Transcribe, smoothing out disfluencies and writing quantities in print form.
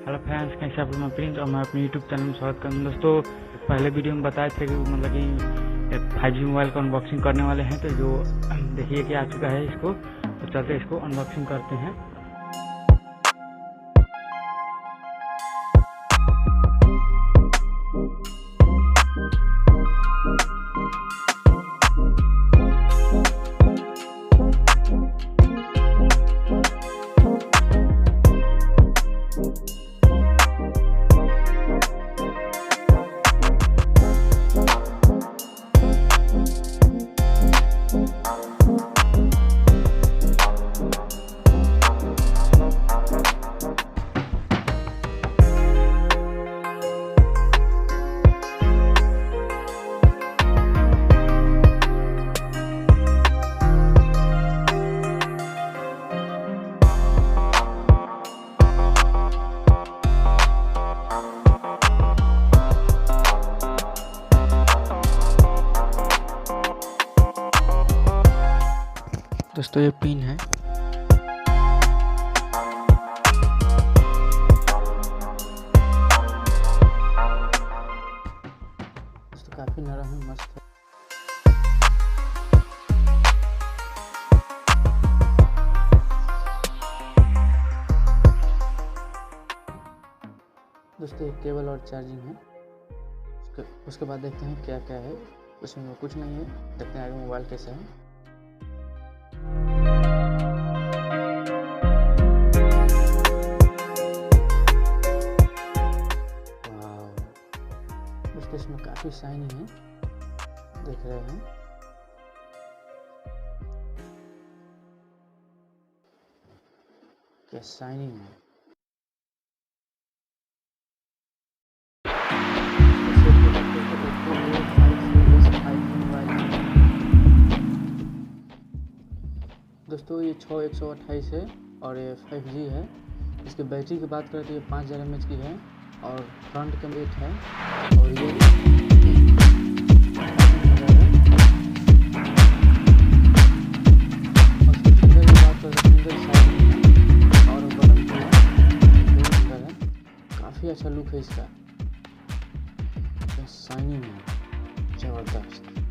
Hello friends, कैसे आप लोग प्रिंस और मैं अपने यूट्यूब चैनल में स्वागत करूँ। दोस्तों पहले वीडियो में बताए थे कि मतलब कि 5G मोबाइल का अनबॉक्सिंग करने वाले हैं, तो जो देखिए कि आ चुका है इसको, तो चलते इसको अनबॉक्सिंग करते हैं। दोस्तों ये पिन है, दोस्तों काफी नरम है, मस्त है। दोस्तों एक केबल और चार्जिंग है। उसके बाद देखते हैं क्या क्या है उसमें। कुछ नहीं है, देखते हैं आगे मोबाइल कैसा है। दोस्तों इसमें काफी शाइनिंग है, देख रहे हैं। क्या शाइनिंग है। दोस्तों ये 6128 है और ये 5G है। इसके बैटरी की बात करें तो ये 5000 mAh की है और फ्रंट कैमरा है और ये और बटन है, काफ़ी अच्छा लुक है इसका, शाइनिंग है, जबरदस्त।